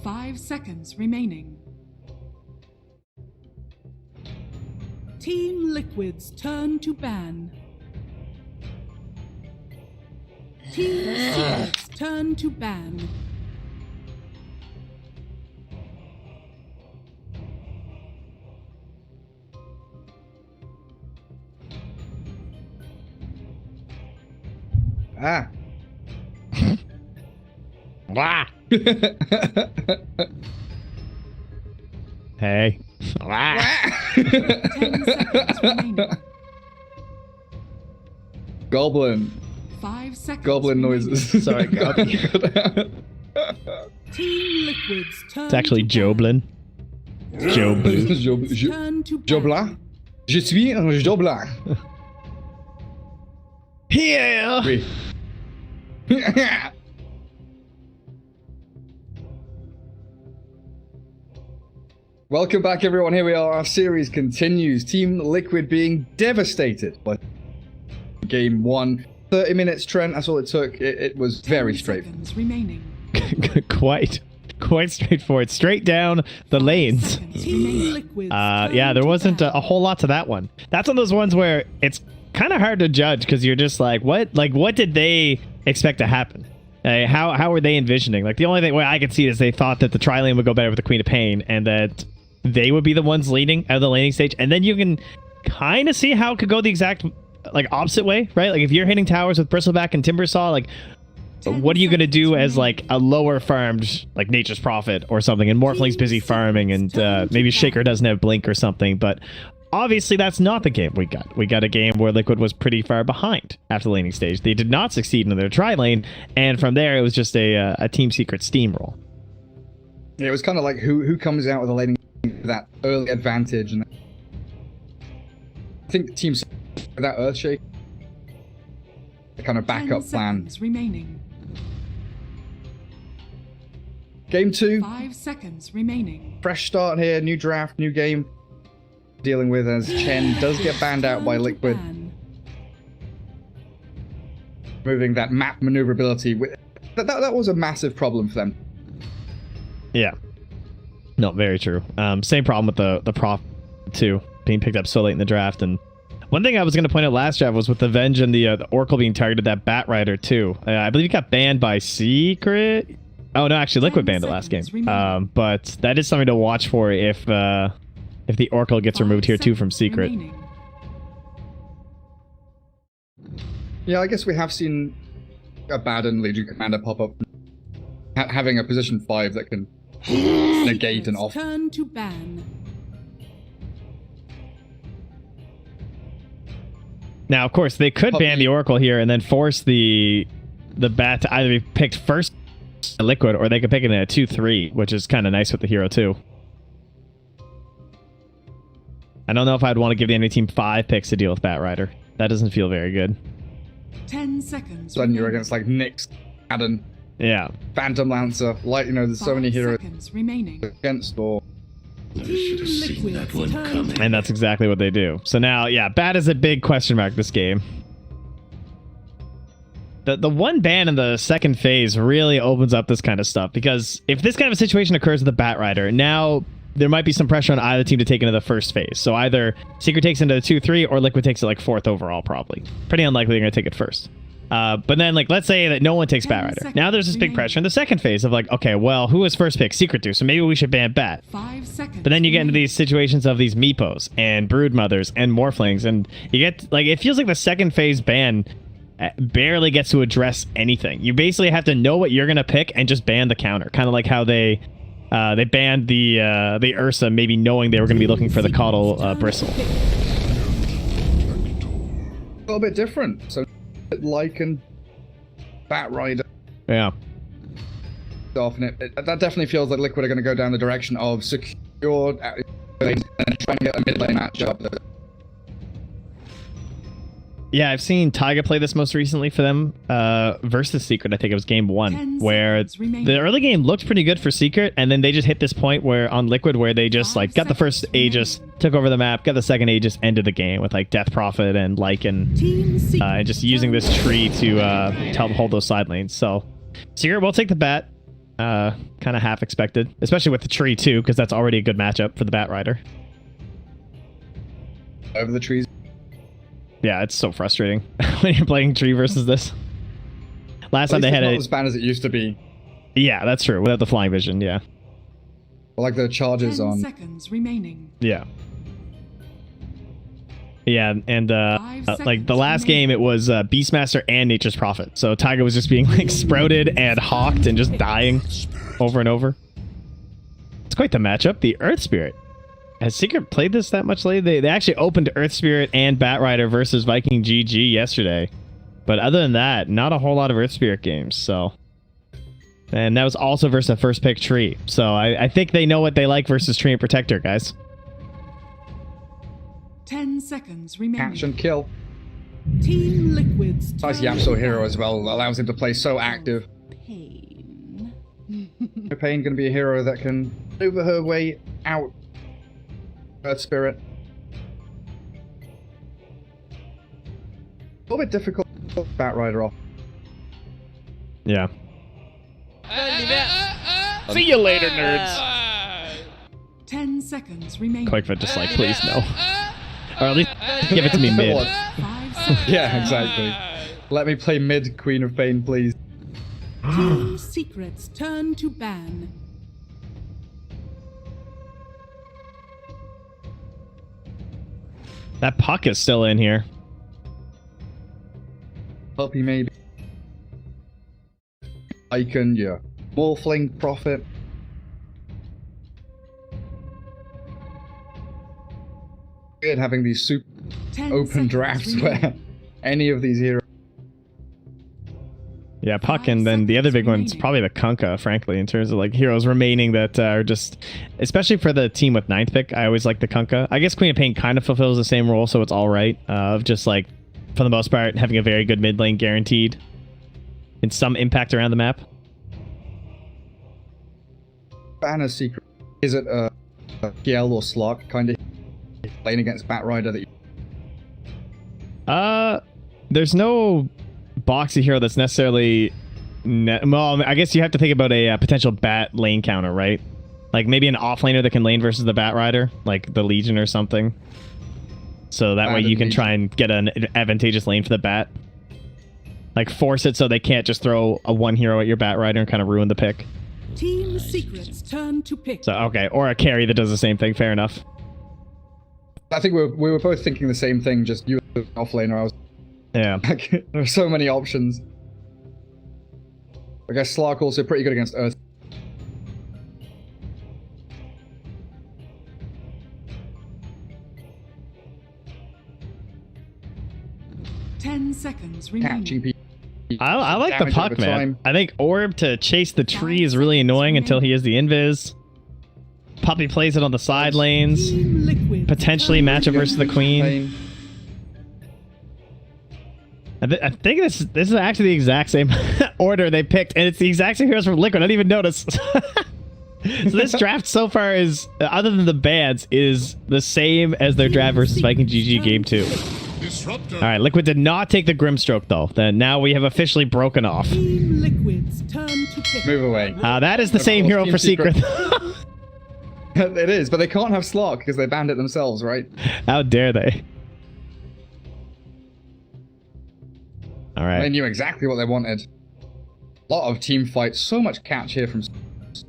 5 seconds remaining. Team Liquid's turn to ban. Team Secret's turn to ban. Ah. Wah. Hey. Wah. 10 seconds remaining. Goblin. 5 seconds Goblin remaining. noises. Sorry, Goblin. Team Liquid's turn It's actually to ban. Joblin. Joblin. Turn to ban. Joblin? Je suis un Joblin. Yeah. Oui. Welcome back, everyone. Here we are. Our series continues. Team Liquid being devastated by game 1. 30 minutes, Trent. That's all it took. It was very 10 straightforward. seconds remaining. Quite straightforward. Straight down the lanes. Team Liquid's Yeah, turn there to wasn't ban. a whole lot to that one. That's one of those ones where it's kind of hard to judge because you're just like, what? Like, what did they expect to happen? How were they envisioning? Like, the only way I could see is they thought that the tri-lane would go better with the Queen of Pain and that they would be the ones leading out of the laning stage. And then you can kind of see how it could go the exact, like, opposite way, right? Like, if you're hitting towers with Bristleback and Timbersaw, like, what are you going to do as, like, a lower farmed, like, Nature's Prophet or something, and Morphling's busy farming, and maybe Shaker doesn't have Blink or something, but obviously that's not the game we got. We got a game where Liquid was pretty far behind after the laning stage. They did not succeed in their tri-lane, and from there it was just a Team Secret steamroll. Yeah, it was kind of like who comes out with a laning for that early advantage, and I think the teams with that Earthshake, the kind of 10 backup plan. seconds remaining. Game 2, 5 seconds remaining. fresh start here, new draft, new game. Dealing with as Chen does get banned out by Turn to Liquid, ban. moving that map maneuverability. That was a massive problem for them. Yeah. No, very true. Same problem with the Prof too, being picked up so late in the draft. And one thing I was going to point out last draft was with the Venge and the Oracle being targeted, that Bat Rider too. I believe he got banned by Secret. Oh no, actually Liquid banned it last game. But that is something to watch for if the Oracle gets 5 removed here too from seconds Secret. remaining. Yeah, I guess we have seen a Baden Legion Commander pop up, having a position 5 that can negate an Secret's off. Turn to ban. Now, of course, they could ban the Oracle here and then force the Bat to either be picked first Liquid, or they could pick it in a 2-3, which is kind of nice with the hero too. I don't know if I'd want to give the enemy team 5 picks to deal with Bat Rider. That doesn't feel very good. 10 seconds. Then you're remaining. against like Nyx, Baden, Yeah. Phantom Lancer, like, you know, there's so 5 many heroes seconds remaining. against, or Team Liquid's turn to And that's exactly what they do. So now, yeah, Bat is a big question mark this game. The one ban in the second phase really opens up this kind of stuff, because if this kind of a situation occurs with the Bat Rider, now there might be some pressure on either team to take into the first phase. So either Secret takes into the 2-3 or Liquid takes it like 4th overall, probably. Pretty unlikely they're going to take it first. But then, like, let's say that no one takes Bat Rider. Now there's this big pressure in the second phase of like, okay, well, who was first pick? Secret do, so maybe we should ban Bat. 5 seconds. But then you get into remaining. these situations of these Meepos and Broodmothers and Morphlings, and you get, like, it feels like the second phase ban barely gets to address anything. You basically have to know what you're going to pick and just ban the counter. Kind of like how they banned the Ursa, maybe knowing they were going to be looking for the Caudal Bristle. a little bit different. So, like and Bat Rider Yeah. off, and that definitely feels like Liquid are going to go down the direction of secured and trying to get a mid lane matchup. Yeah, I've seen Taiga play this most recently for them versus Secret. I think it was game 1, 10 where seconds remaining. the early game looked pretty good for Secret, and then they just hit this point where on Liquid where they just 5 like got the first seconds Aegis, remaining. took over the map, got the second Aegis, ended the game with like Death Prophet and Lycan, Team Secret. and just using this tree to help hold those side lanes. So Secret will take the bat. Kind of half expected, especially with the tree too, because that's already a good matchup for the Bat Rider. Over the trees. Yeah, it's so frustrating when you're playing tree versus this. Last time At they least had it's not it. as bad as it used to be. Yeah, that's true. Without the flying vision, yeah. Or like the charges 10 on. seconds remaining. Yeah. Yeah, and 5 like seconds the last remaining. game, it was Beastmaster and Nature's Prophet. So Taiga was just being like sprouted and hawked and just dying over and over. It's quite the matchup. The Earth Spirit. Has Secret played this that much lately? They actually opened Earth Spirit and Bat Rider versus Viking GG yesterday. But other than that, not a whole lot of Earth Spirit games. So, and that was also versus a first pick tree. So I think they know what they like versus Tree and Protector, guys. 10 seconds remaining. Catch and kill. Team Liquid's Nice turn Yasuo to hero battle. as well. Allows him to play so active. Pain. Pain going to be a hero that can maneuver her way out. Earth Spirit. A little bit difficult to put Bat Rider off. Yeah. See you later, nerds. 10 seconds remaining. Quickfoot just like, please no. Or at least give it to me mid. 5 seconds. Yeah, exactly. Let me play mid, Queen of Pain, please. Team Secret's turn to ban. That puck is still in here. Puppy maybe. Icon, yeah. Morphling, Prophet. Weird having these super 10 open seconds drafts remaining. where any of these heroes. Yeah, puck, and then the other big one's probably the Kunkka, frankly, in terms of like heroes remaining that are just, especially for the team with 9th pick, I always like the Kunkka. I guess Queen of Pain kind of fulfills the same role, so it's all right. Of just like, for the most part, having a very good mid lane guaranteed and some impact around the map. Banner Secret. Is it a PL or Slark kind of lane against Bat Rider that you... There's no boxy hero that's necessarily... well, I guess you have to think about a potential bat lane counter, right? Like maybe an offlaner that can lane versus the Bat Rider, like the Legion or something. So that way you can try and get an advantageous lane for the bat. Like force it so they can't just throw a one hero at your Bat Rider and kind of ruin the pick. Team Secret's turn to pick. So, okay, or a carry that does the same thing, fair enough. I think we were both thinking the same thing, just you were offlaner, I was... Yeah. Like, there are so many options. I guess Slark also pretty good against Earth. Ten seconds remaining. Catching people. I like the Damage puck, over man. time. I think Orb to chase the tree is really annoying until he has the invis. Puppy plays it on the side lanes. Team Liquid. Potentially match it versus the Queen. Pain. I think this is actually the exact same order they picked, and it's the exact same heroes from Liquid. I didn't even notice. So this draft so far is, other than the bans, is the same as their draft versus Viking GG Game 2. All right, Liquid did not take the Grimstroke, though. Then now we have officially broken off. Team Liquid's turn to pick. Move away. That is the Of same course, hero Team for Secret. It is, but they can't have Slark because they banned it themselves, right? How dare they? All They right. knew exactly what they wanted. A lot of team fights, so much catch here from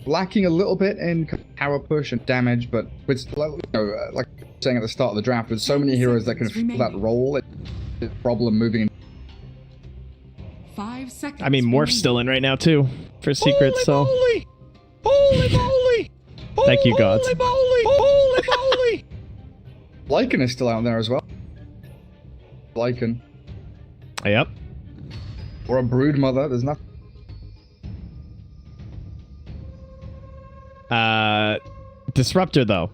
lacking a little bit in power push and damage, but with like saying at the start of the draft, with so many heroes that can fill that role, it's a problem moving. 5 seconds. I mean, Morph's remaining. still in right now, too, for Secret, so... Holy moly! Thank you, gods. Holy moly! Lycan is still out there as well. Lycan. Yep. Or a brood mother, there's nothing. Disruptor, though.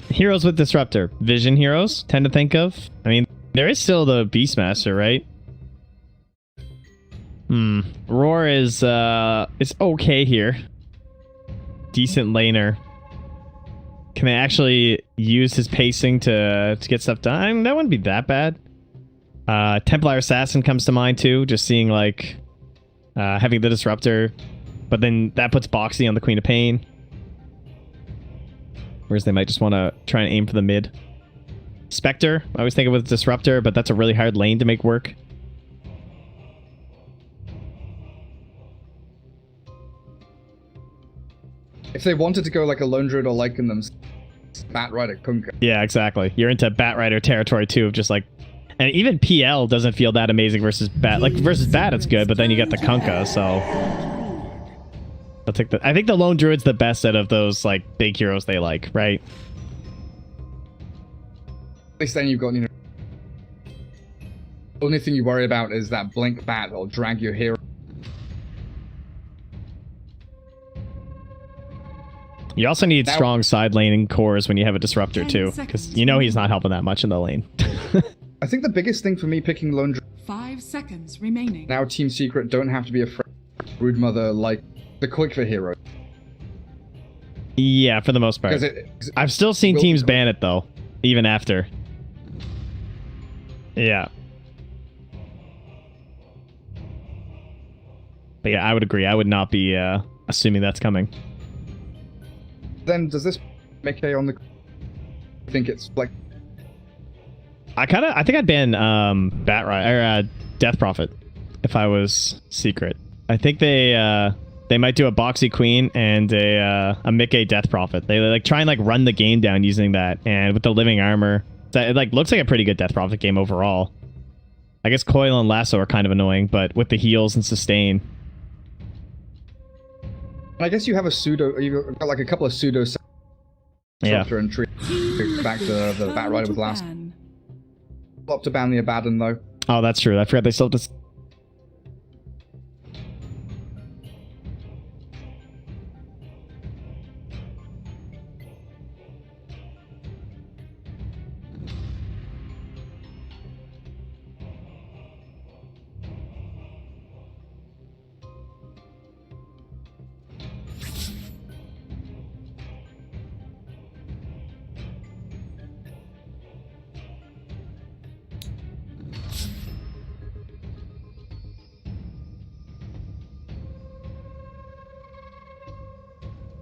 Heroes with Disruptor. Vision heroes, tend to think of. I mean, There is still the Beastmaster, right? Roar is okay here. Decent laner. Can they actually use his pacing to get stuff done? That wouldn't be that bad. Templar Assassin comes to mind too, just seeing like having the Disruptor, but then that puts Boxy on the Queen of Pain. Whereas they might just want to try and aim for the mid. Spectre, I was thinking with Disruptor, but that's a really hard lane to make work. If they wanted to go like a Lone Druid or Lycan them, Bat Rider Kunkka. Yeah, exactly. You're into Bat Rider territory too, of just like, and even PL doesn't feel that amazing versus Bat. Like versus Bat, it's good, but then you got the Kunkka, so I'll take the. I think the Lone Druid's the best out of those like big heroes they like, right? At least then you've got, you know, the only thing you worry about is that Blink Bat will drag your hero. You also need strong side laning cores when you have a Disruptor too, because you know he's not helping that much in the lane. I think the biggest thing for me picking Lone Druid 5 seconds remaining. now, Team Secret don't have to be afraid of Broodmother like the Quickfer hero. Yeah, for the most part. I've still seen teams ban it though, even after. Yeah. But yeah, I would agree. I would not be assuming that's coming. Then does this make a on the? I think it's like. I think I'd ban Bat Rider or Death Prophet if I was Secret. I think they might do a Boxy Queen and a Mickey Death Prophet. They like try and like run the game down using that, and with the living armor, that it like looks like a pretty good Death Prophet game overall. I guess Coil and Lasso are kind of annoying, but with the heals and sustain. I guess you have a pseudo. You've got like a couple of pseudo. Yeah. And tree back to the Bat Rider with Lasso. Up to ban the Abaddon though. Oh, that's true. I forgot they still have to.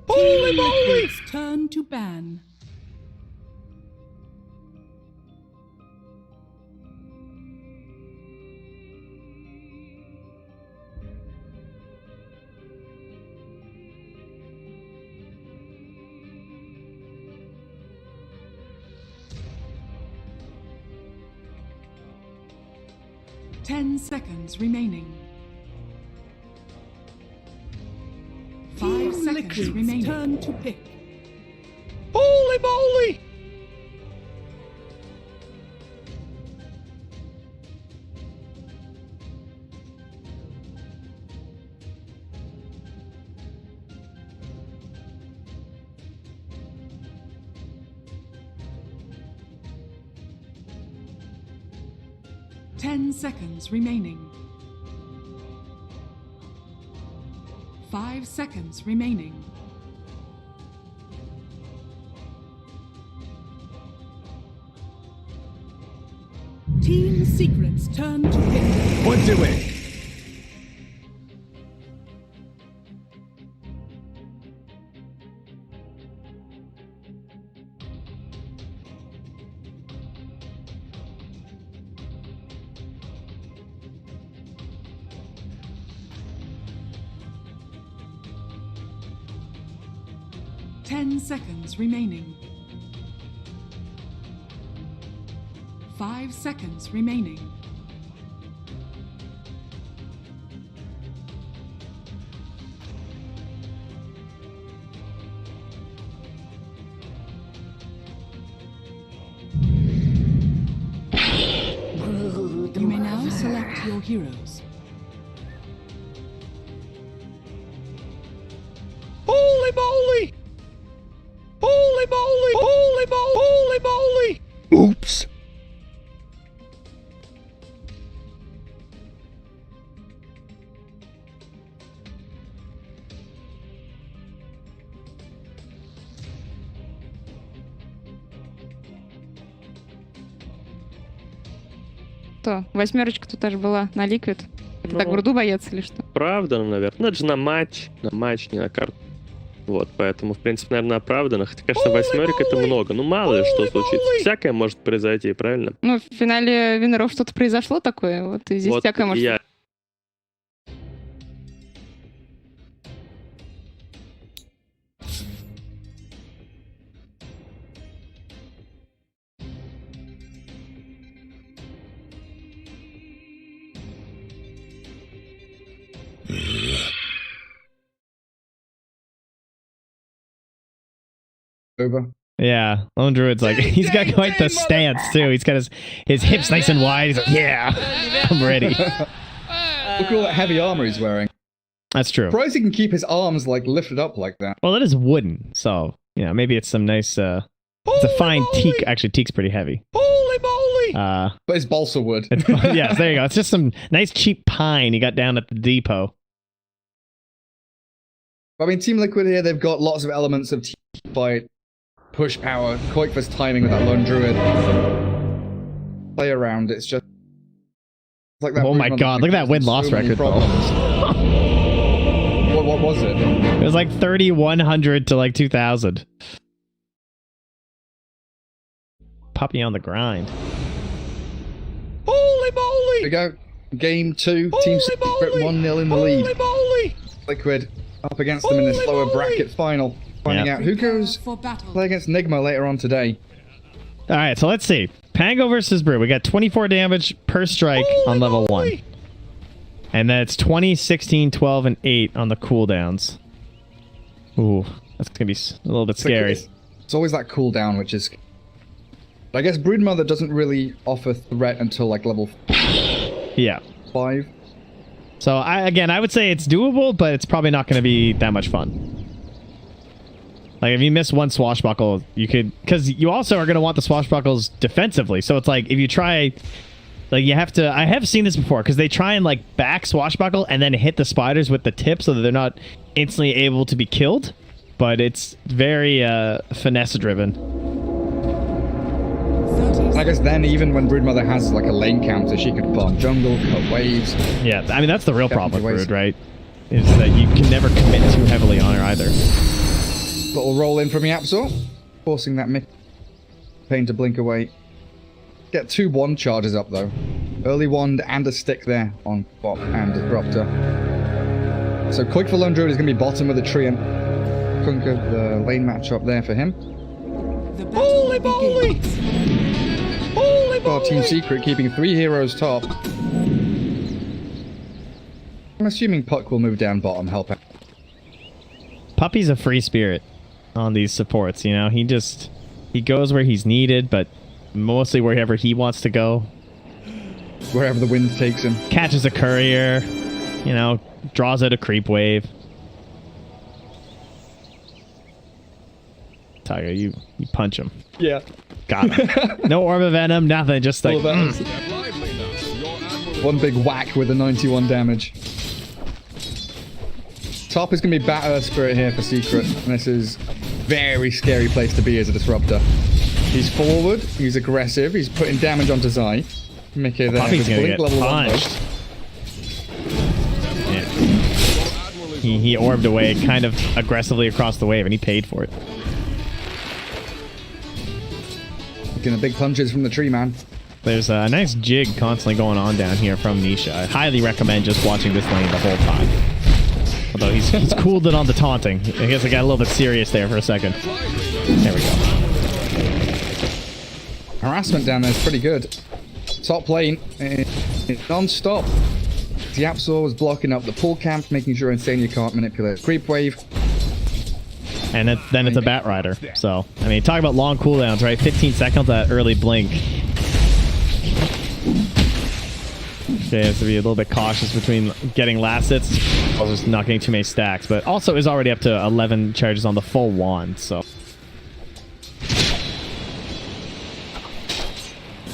Holy moly! Turn to ban. Ten seconds remaining. 5 seconds remaining. Turn to pick. Holy moly! Ten seconds remaining. 5 seconds remaining. Team Secret's turn to pick. What do it? Ten seconds remaining. 5 seconds remaining. You may now select your heroes. Holy moly! Holy moly! Holy moly! Holy moly! Oops. что? Восьмерочка тут аж была на ликвид. Это Ну. так бурду боец или что? Правда, наверное. Ну, это же на матч, не на карту. Вот, поэтому, в принципе, наверное, оправдано. Хотя, конечно, восьмерик это много. Ну, мало ли что случится. Всякое может произойти, правильно? Ну, в финале Винеров что-то произошло такое, вот и здесь Вот всякое может... я Over. Yeah, Lone Druid's like, he's got quite the stance, too. He's got his hips nice and wide. He's like, yeah, I'm ready. Look at all that heavy armor he's wearing. That's true. Surprised he can keep his arms, like, lifted up like that. Well, it is wooden, so, you know, maybe it's some nice, it's a fine teak. Actually, teak's pretty heavy. Holy moly! But it's balsa wood. Yes, there you go. It's just some nice cheap pine he got down at the depot. I mean, Team Liquid here, they've got lots of elements of team fight, push power, quite fast timing with that Lone Druid. Play around, it's just... It's like that Oh my god, look at that win-loss record, though. What was it? It was like 3,100 to like 2,000. Puppy on the grind. Holy moly! Here we go. Game 2, Team Secret 1-0 in the lead. Moly! Liquid up against them in this lower bracket final. Finding out who goes For battle. play against Nigma later on today. All right, so let's see. Pango versus Brew. We got 24 damage per strike on level 1. And that's 20, 16, 12, and 8 on the cooldowns. Ooh, that's going to be a little bit scary. It's always that cooldown, which is... I guess Broodmother doesn't really offer threat until like level Yeah. 5. So, I would say it's doable, but it's probably not going to be that much fun. Like, if you miss one swashbuckle, you could... Because you also are going to want the swashbuckles defensively. So, it's like, if you try... Like, you have to... I have seen this before, because they try and, like, back swashbuckle and then hit the spiders with the tip so that they're not instantly able to be killed. But it's very finesse-driven. And I guess then, even when Broodmother has like a lane counter, she could farm jungle, cut waves. Yeah, I mean, that's the real problem with ways. Brood, right? Is that you can never commit too heavily on her either. Little roll in from Yapzor, forcing that pain to blink away. Get 2 wand charges up though. Early wand and a stick there on bot and Disruptor. So quick for Lone Druid is going to be bottom with a tree and Kunka, the lane matchup there for him. The battle begins. Well, Team Secret keeping 3 heroes top. I'm assuming Puck will move down bottom, help out. Puppy's a free spirit on these supports, you know? He goes where he's needed, but mostly wherever he wants to go. Wherever the wind takes him. Catches a courier, you know, draws out a creep wave. Tiger, you punch him. Yeah. Got him. No Orb of Venom, nothing, just like... One big whack with the 91 damage. Top is going to be Bat Earth Spirit here for Secret. And this is very scary place to be as a disruptor. He's forward, he's aggressive, he's putting damage onto Zai. Mickey there. Puppy's gonna get level 1 punched. Yeah. He orbed away kind of aggressively across the wave, and he paid for it. Getting the big punches from the tree man. There's a nice jig constantly going on down here from Nisha. I highly recommend just watching this lane the whole time. Although he's cooled it on the taunting. I guess I got a little bit serious there for a second. There we go. Harassment down there is pretty good. Top lane, it's non-stop. Yapzor was blocking up the pull camp, making sure Insania can't manipulate creep wave. And then it's a Bat Rider. So, I mean, talk about long cooldowns, right? 15 seconds, that early blink. Okay, has to be a little bit cautious between getting last hits or just not getting too many stacks. But also is already up to 11 charges on the full wand, so...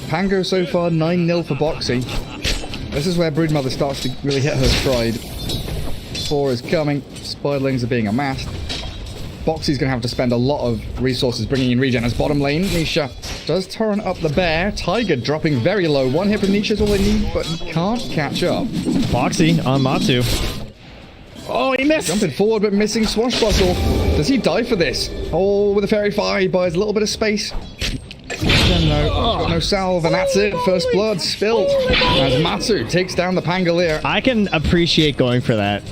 Pango so far 9-0 for Boxy. This is where Broodmother starts to really hit her stride. 4 is coming. Spiderlings are being amassed. Boxy's going to have to spend a lot of resources bringing in regen as bottom lane. Nisha Does torrent up the bear. Tiger dropping very low. One hit from Nisha is all they need, but he can't catch up. Boxy on Matu. Oh, he missed! Jumping forward, but missing Swashbuckle. Does he die for this? Oh, with a fairy fire, he buys a little bit of space. No, got no salve, and that's it. First blood spilled as Matu takes down the Pangolier. I can appreciate going for that,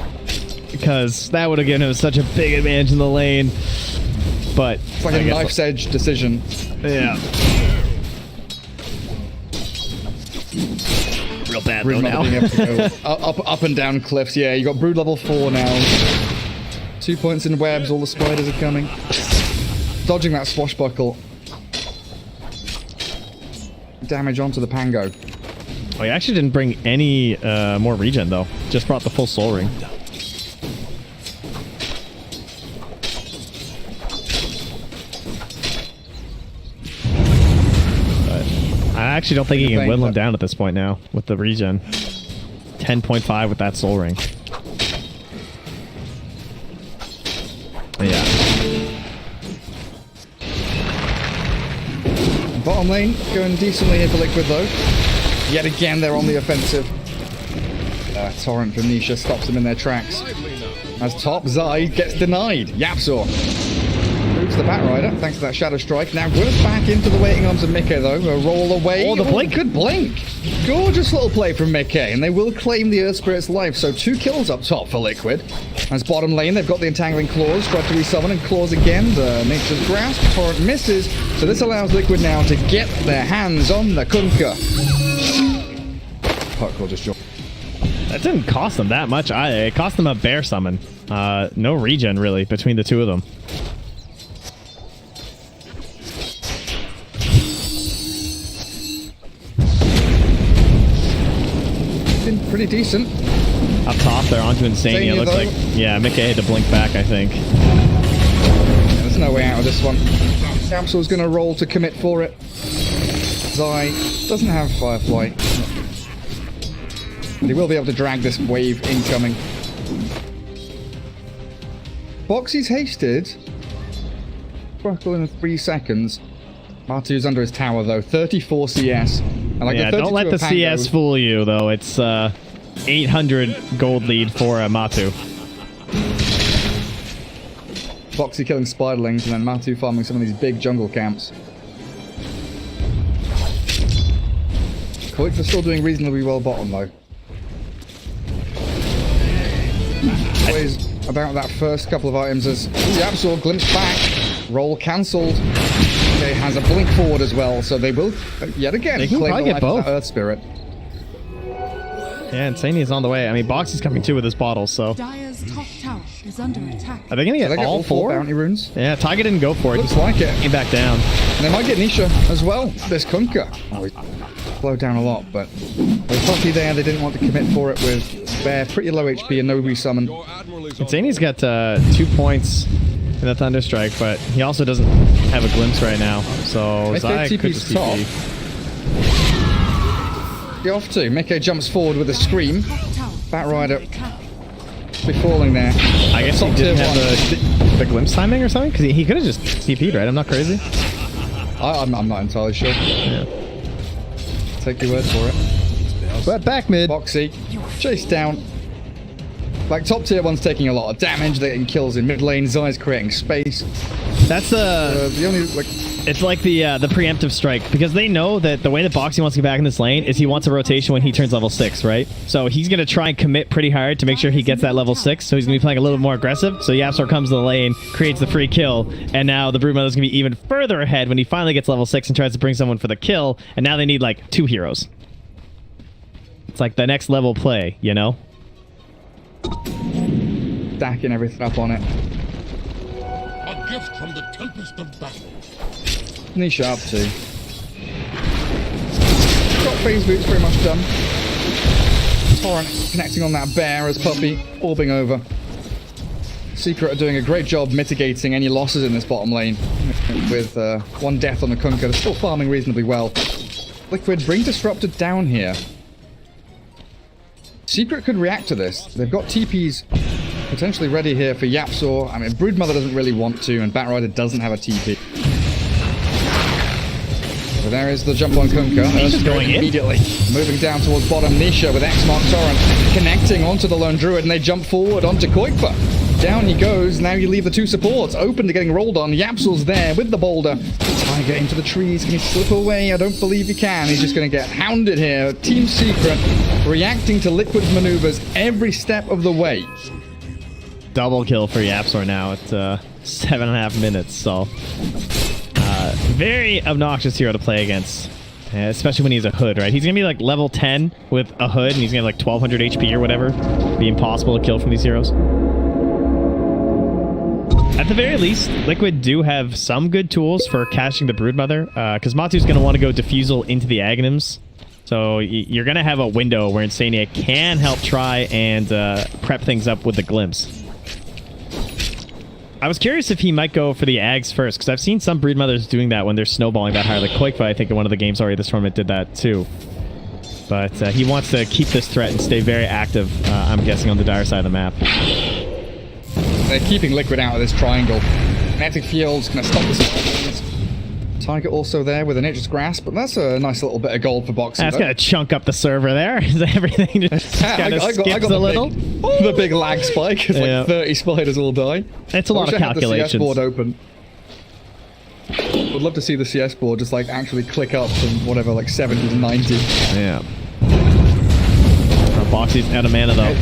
because that would have given him such a big advantage in the lane. But it's like a knife's edge decision. Yeah. Real bad though now. Being able to go up and down cliffs. Yeah, you got Brood level 4 now. 2 points in webs. All the spiders are coming. Dodging that Swashbuckle. Damage onto the Pango. Oh, he actually didn't bring any more regen though. Just brought the full soul ring. I actually don't think he can whittle him down at this point now with the regen. 10.5 with that soul ring. Yeah. Bottom lane going decently here for Liquid though. Yet again they're on the offensive. Torrent from Nisha stops them in their tracks. As top, Zai gets denied. Yapzor moves the Batrider thanks to that Shadow Strike. Now Gwyneth back into the waiting arms of Mickey though. A roll away. Oh, the blink. Good blink. Gorgeous little play from Mickey, and they will claim the Earth Spirit's life. So 2 kills up top for Liquid. As bottom lane, they've got the Entangling Claws. Try to resummon and claws again. The Nature's Grasp. Torrent misses. So this allows Liquid now to get their hands on the Kunkka. Puck will just jump. That didn't cost them that much either. It cost them a bear summon. No regen really between the two of them. Pretty decent. Up top, they're onto Insania. Looks like, yeah, Mickey had to blink back, I think. Yeah, there's no way out of this one. Capsule's going to roll to commit for it. Zai doesn't have Firefly, but he will be able to drag this wave incoming. Boxy's hasted. Sparkle in 3 seconds. Matu's under his tower though. 34 CS. I like yeah, the don't let the CS fool you though. It's 800 gold lead for Matu. Boxy killing spiderlings and then Matu farming some of these big jungle camps. Koiks are still doing reasonably well bottom though. Always about that first couple of items as Yapzor glimpsed back. Roll cancelled. Okay, has a blink forward as well, so they will yet again claim the get life both. of that Earth Spirit. Yeah, Insania's on the way. I mean, Boxy's coming too with his bottle, so. Dire's top tower is under attack. Are they going to get all 4 bounty runes? Yeah, Tiger didn't go for it. Looks like it. Came back down. And they might get Nisha as well. This Kunkka. Oh, he slowed down a lot, but with Poppy there, they didn't want to commit for it with Bear. Pretty low HP and no resummon. Insania's got 2 points in the Thunder Strike, but he also doesn't have a glimpse right now. So Zai could just TP. You're off to. Mickey jumps forward with a scream. Batrider be falling there. I guess he didn't have the glimpse timing or something? Because he could have just TP'd, right? I'm not crazy. I'm not entirely sure. Yeah. Take your word for it. But back mid. Boxy. Chase down. Like, top tier one's taking a lot of damage. They're getting kills in mid lane. Zai's creating space. That's the only, like... It's like the preemptive strike, because they know that the way that Boxy wants to get back in this lane is he wants a rotation when he turns level 6, right? So he's going to try and commit pretty hard to make sure he gets that level 6, so he's going to be playing a little bit more aggressive. So Yapzor comes to the lane, creates the free kill, and now the Broodmother's going to be even further ahead when he finally gets level 6 and tries to bring someone for the kill, and now they need like 2 heroes. It's like the next level play, you know? Stacking everything up on it. A gift from the tempest of battle. Nisha up to. Got phase boots pretty much done. Torrent connecting on that bear as Puppy orbing over. Secret are doing a great job mitigating any losses in this bottom lane. With 1 death on the Kunkka, they're still farming reasonably well. Liquid, bring Disruptor down here. Secret could react to this. They've got TPs potentially ready here for Yapzor. I mean, Broodmother doesn't really want to, and Batrider doesn't have a TP. So there is the jump on Kunkka. Nisha's going in. Immediately moving down towards bottom. Nisha with X-Mark Torrent connecting onto the Lone Druid, and they jump forward onto Koikfa. Down he goes. Now you leave the two supports open to getting rolled on. Yapsel's there with the boulder. Tiger into the trees. Can he slip away? I don't believe he can. He's just going to get hounded here. Team Secret reacting to Liquid's maneuvers every step of the way. Double kill for Yapsor now at 7.5 minutes. So very obnoxious hero to play against, especially when he's a hood, right? He's gonna be like level 10 with a hood, and he's gonna have like 1200 HP or whatever. Be impossible to kill from these heroes. At the very least, Liquid do have some good tools for catching the Broodmother, because Matu's gonna want to go Diffusal into the Aghanims. So you're gonna have a window where Insania can help try and prep things up with the Glimpse. I was curious if he might go for the Ags first, because I've seen some Broodmothers doing that when they're snowballing that high. Like Koikfa, I think in one of the games already this tournament did that too. But he wants to keep this threat and stay very active, I'm guessing, on the dire side of the map. They're keeping Liquid out of this triangle. Kinetic Field's going to stop this. Tiger also there with an Nature's Grasp, but that's a nice little bit of gold for boxing. That's going to chunk up the server there. Everything just kind of skips a little. The big lag spike. It's like 30 spiders will die. It's a lot of calculations. The CS board open. Would love to see the CS board just like actually click up from whatever, like 70 to 90. Yeah. Boxy's out of mana though.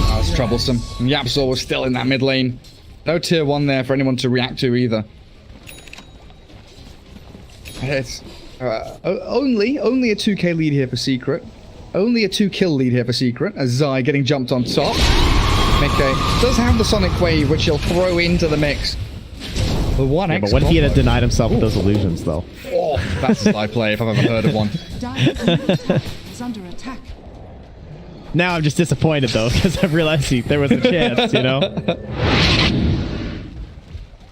That's troublesome. And Yapsor was still in that mid lane. No tier 1 there for anyone to react to either. It's only a 2k lead here for Secret. Only a 2-kill lead here for Secret, as Zai getting jumped on top. Mickey does have the Sonic Wave, which he'll throw into the mix. The 1x. But what if he had denied himself with those illusions, though? Oh, that's a Zai play if I've ever heard of one. is under attack. Now I'm just disappointed, though, because I've realized there was a chance, you know?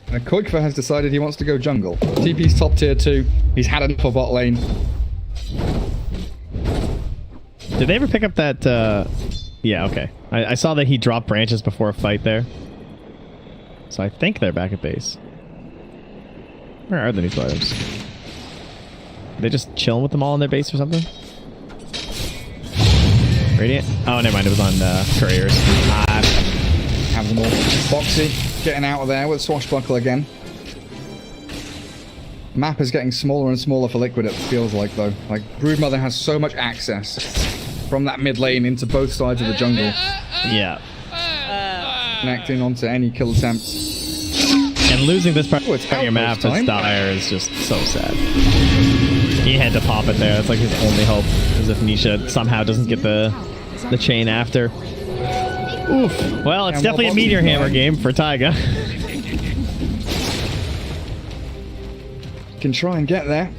Koikfa has decided he wants to go jungle. TP's top tier 2. He's had enough for bot lane. Did they ever pick up that... Yeah, okay. I saw that he dropped branches before a fight there. So I think they're back at base. Where are the neutral items? Are they just chilling with them all in their base or something? Radiant? Oh, never mind. It was on couriers. Have them all. Boxy getting out of there with Swashbuckle again. Map is getting smaller and smaller for Liquid, it feels like, though. Like, Broodmother has so much access from that mid lane into both sides of the jungle. Yeah. Connecting onto any kill attempts. And losing this part it's of your map as Dire is just so sad. He had to pop it there. That's like his only hope, as if Nisha somehow doesn't get the chain after. Oof. Well, it's definitely a Meteor Hammer game for Taiga. Can try and get there.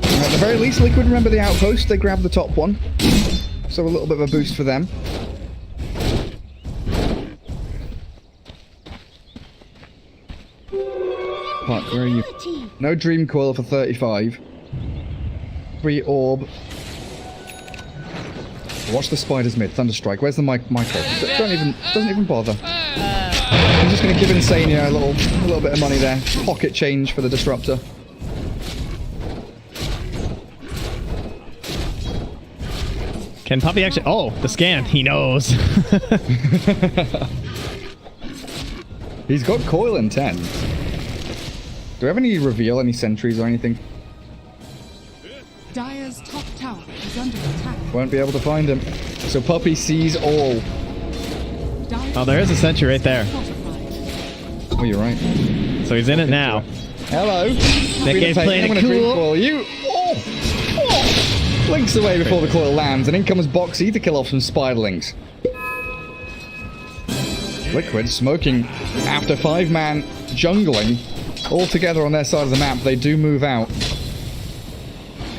At the very least, Liquid remember the outpost. They grab the top one. So a little bit of a boost for them. Puck, where are you? No Dream Coil for 35. 3 Orb. Watch the spiders mid. Thunderstrike. Where's the micro? Doesn't even bother. I'm just going to give Insania a little bit of money there. Pocket change for the Disruptor. Can Puppy actually... Oh, the scan. He knows. He's got Coil in 10. Do we have any reveal, any sentries or anything? Dire's top tower is under attack. Won't be able to find him. So Puppy sees all. Oh, there is a sentry right there. Oh, you're right. So he's in it now. Hello. Nick's playing it cool. You. Oh. Blinks away before the coil lands, and in comes Boxy to kill off some spiderlings. Liquid smoking after 5-man jungling all together on their side of the map. They do move out.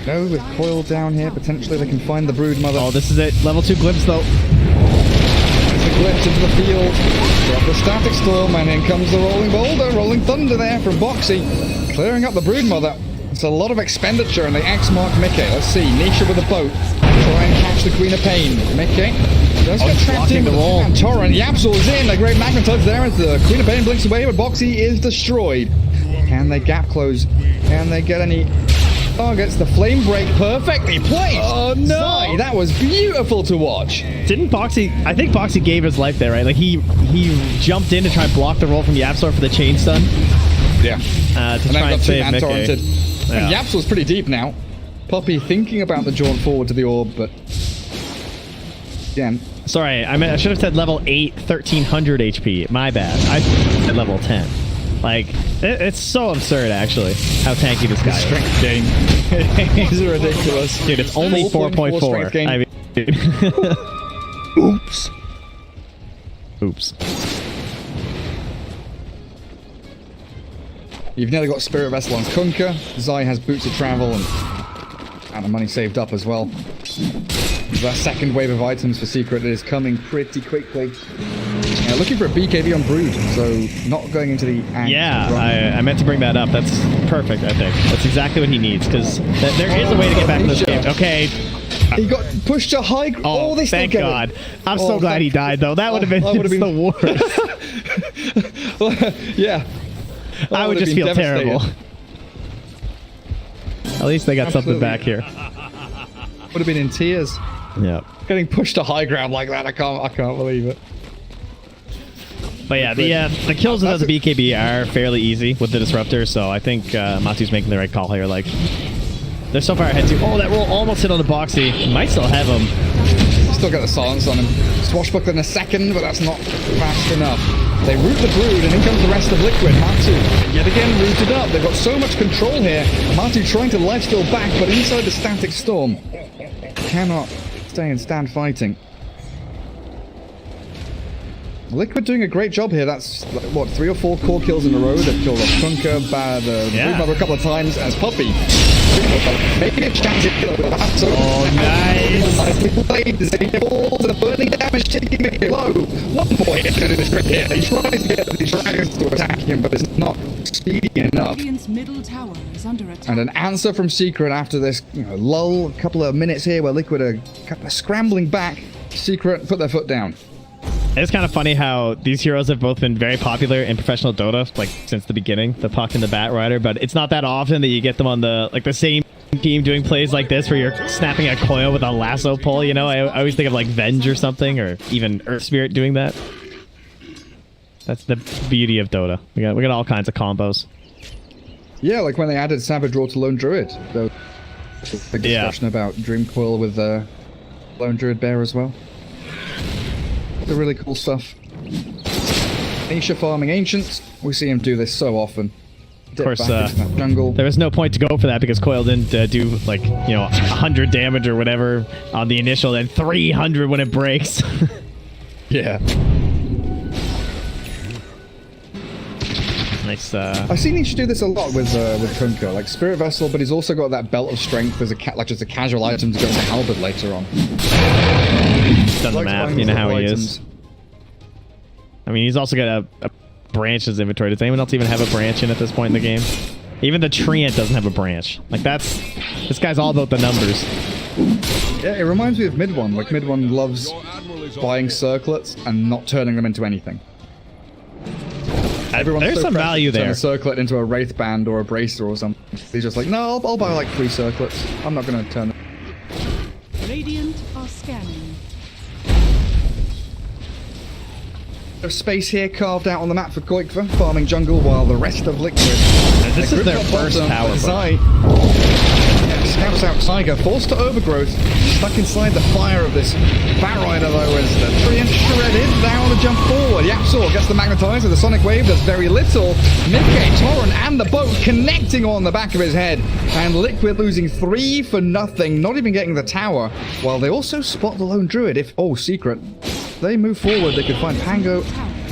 No, with coil down here, potentially they can find the Broodmother. Oh, this is it. Level 2 glimpse, though. There's the glimpse into the field. Drop the Static Storm, and in comes the Rolling Boulder. Rolling Thunder there from Boxy. Clearing up the Broodmother. It's a lot of expenditure, and they X-mark Mickey. Let's see. Nisha with a boat. Try and catch the Queen of Pain. Mickey does get trapped in with the wall. Torrent. Yapsor is in. A great Magnetite there as the Queen of Pain blinks away, but Boxy is destroyed. Can they gap close? Can they get any targets? The flame break perfectly placed. Oh, no. Zai, that was beautiful to watch. Didn't Boxy... I think Boxy gave his life there, right? Like, he jumped in to try and block the roll from Yapsor for the chain stun. Yeah. To try and save Mickey. Torrented. And Yapsor's pretty deep now. Puppy thinking about the jaunt forward to the orb, but... Again. Sorry, I should have said level 8, 1300 HP. My bad. I said level 10. Like, it's so absurd, actually, how tanky this guy is. Strength gain. He's ridiculous. Dude, it's only 4.4. I mean, Oops. Oops. You've nearly got Spirit Vessel on Kunkka. Zai has Boots of Travel and the money saved up as well. That second wave of items for Secret is coming pretty quickly. Looking for a BKB on Brood, so not going into the... Yeah, I meant to bring that up. That's perfect, I think. That's exactly what he needs, because there is a way to get back in this game. Okay. He got pushed to high... Oh, thank God. I'm so glad he died, though. That would have been the worst. Yeah. I would just feel terrible. At least they got something back here. Would have been in tears. Yeah. Getting pushed to high ground like that, I can't believe it. But yeah, the kills without the BKB are fairly easy with the disruptor, so I think Matu's making the right call here. Like, they're so far ahead too. Oh, that roll almost hit on the Boxy. Might still have him. Still got the silence on him. Swashbuckler in a second, but that's not fast enough. They root the Brood, and in comes the rest of Liquid. Matu, yet again, rooted up. They've got so much control here. Matu trying to lifesteal back, but inside the static storm. Cannot stay and stand fighting. Liquid doing a great job here. That's, what, 3 or 4 core kills in a row. They've killed off Kunkka, the Brood Mother a couple of times, as Puppy. Making a chance to kill him. Oh, nice. Nicely played. They falls and the burning damage taking Mickey low. One boy gets into this trick here. He tries to get the dragons to attack him, but it's not speedy enough. Radiant's middle tower is under attack. And an answer from Secret after this lull. A couple of minutes here where Liquid are kind of scrambling back. Secret put their foot down. It's kind of funny how these heroes have both been very popular in professional Dota, like since the beginning, the Puck and the Bat Rider, but it's not that often that you get them on the same team doing plays like this where you're snapping a coil with a lasso pull, you know? I always think of like Venge or something, or even Earth Spirit doing that. That's the beauty of Dota. We got all kinds of combos. Yeah, like when they added Savage Roar to Lone Druid. There was a big discussion about Dream Coil with Lone Druid Bear as well. The really cool stuff. Nisha farming Ancients. We see him do this so often. Of course, jungle. there was no point to go for that because Coil didn't do like 100 damage or whatever on the initial, then 300 when it breaks. Yeah. Nice. I've seen Nisha do this a lot with Kunkka, like Spirit Vessel, but he's also got that Belt of Strength as just a casual item to go into Halberd later on. Done the math, you know how he is. I mean, he's also got a branch in his inventory. Does anyone else even have a branch in at this point in the game? Even the Treant doesn't have a branch. Like, this guy's all about the numbers. Yeah, it reminds me of Mid One. Like, Mid One loves buying circlets and not turning them into anything. There's some value there. Turn a circlet into a Wraith Band or a Bracer or something. He's just like, no, I'll buy like 3 circlets. I'm not going to turn them. Radiant are scanning. There's space here carved out on the map for Koikva, farming jungle while the rest of Liquid. And this is their first tower. Scouts out Tiger, forced to overgrowth, stuck inside the fire of this Bat Rider though, as the Treant shredded, now on the jump forward. Yapsor gets the magnetizer, the Sonic Wave does very little. Midgate, Torrent and the boat connecting on the back of his head, and Liquid losing 3 for nothing, not even getting the tower, while they also spot the Lone Druid. Secret. They move forward, they could find Pango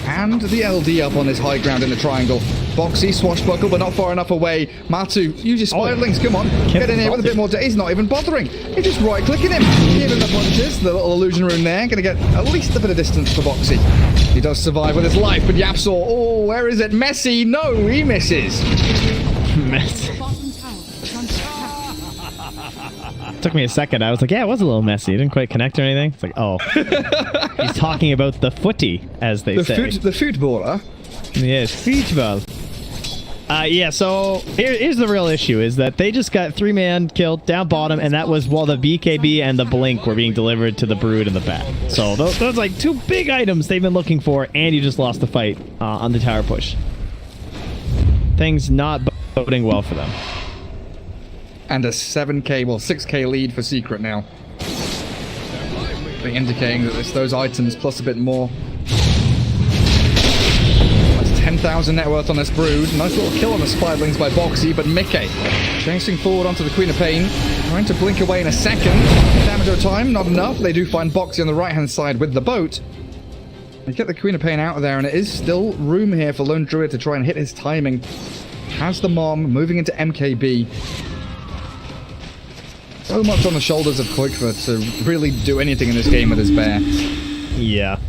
and the LD up on this high ground in the triangle. Boxy, swashbuckle, but not far enough away. Matu, use your spiderlings, come on. Get in here with a bit more... He's not even bothering. He's just right-clicking him. Giving the punches. The little illusion rune there. Gonna get at least a bit of distance for Boxy. He does survive with his life, but Yapsor, where is it? Messi, no, he misses. Messi. Took me a second. I was like, yeah, it was a little messy. It didn't quite connect or anything. It's like, oh. He's talking about the footy, as they say. The footballer? Yes, football. Yeah, so here's the real issue, is that they just got 3-man killed down bottom, and that was while the BKB and the Blink were being delivered to the Brood and the Bat. So those like 2 big items they've been looking for, and you just lost the fight on the tower push. Things not boding well for them. And a 7k, well 6k lead for Secret now. Indicating that it's those items plus a bit more. 10,000 net worth on this Brood. Nice little kill on the Spiderlings by Boxy, but Mickey chasing forward onto the Queen of Pain. Trying to blink away in a second. Damage over time, not enough. They do find Boxy on the right-hand side with the boat. They get the Queen of Pain out of there, and it is still room here for Lone Druid to try and hit his timing. Has the Mom moving into MKB. So much on the shoulders of Koikva to really do anything in this game with his bear. Yeah.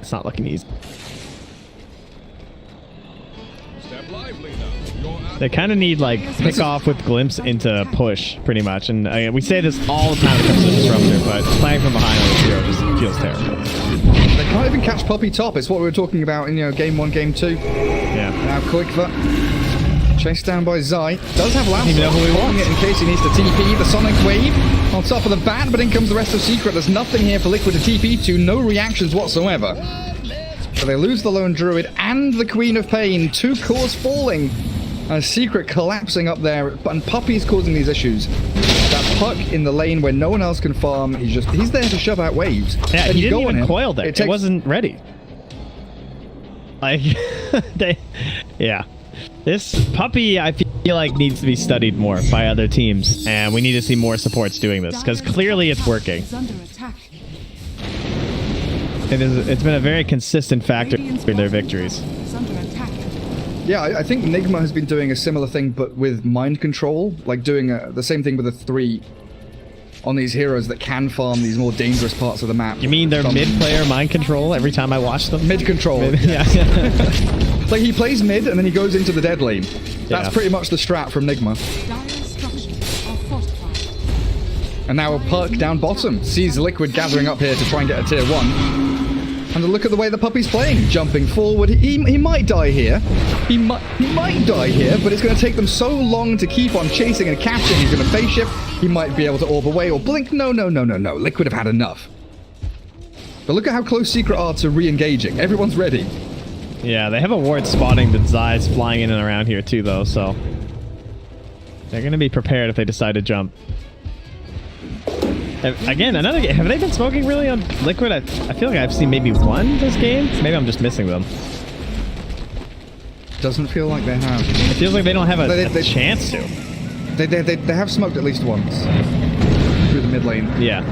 It's not looking easy. They kind of need, like, pick off with glimpse into push, pretty much. And we say this all the time when it comes to Disruptor, but playing from behind on this hero just feels terrible. They can't even catch Puppy top. It's what we were talking about in, game 1, game 2. Yeah. Now Koikva chased down by Zai. Does have Lasso. Even know who he wants. In case he needs to TP. The Sonic Wave on top of the Bat, but in comes the rest of Secret. There's nothing here for Liquid to TP to. No reactions whatsoever. So they lose the Lone Druid and the Queen of Pain. 2 cores falling. Secret collapsing up there. And Puppy's causing these issues. That Puck in the lane where no one else can farm. He's there to shove out waves. Yeah, and he didn't even coil there. It wasn't ready. Like, yeah. This Puppy, I feel like, needs to be studied more by other teams, and we need to see more supports doing this, because clearly it's working. It's been a very consistent factor in their victories. Yeah, I think Nigma has been doing a similar thing, but with mind control, like doing the same thing with the 3 on these heroes that can farm these more dangerous parts of the map. You mean their mid-player mind control every time I watch them? Mid-control. Yeah. Like, he plays mid, and then he goes into the dead lane. That's pretty much the strat from Nigma. And now a Puck down bottom. Sees Liquid gathering up here to try and get a tier 1. And look at the way the Puppy's playing. Jumping forward. He might die here. He might die here, but it's going to take them so long to keep on chasing and catching. He's going to phase shift. He might be able to orb away or blink. No. Liquid have had enough. But look at how close Secret are to re-engaging. Everyone's ready. Yeah, they have a ward spotting that Zai's flying in and around here too, though, so they're going to be prepared if they decide to jump. Again, another game. Have they been smoking really on Liquid? I feel like I've seen maybe 1 this game. Maybe I'm just missing them. Doesn't feel like they have. It feels like they don't have a chance to. They have smoked at least once. Through the mid lane. Yeah.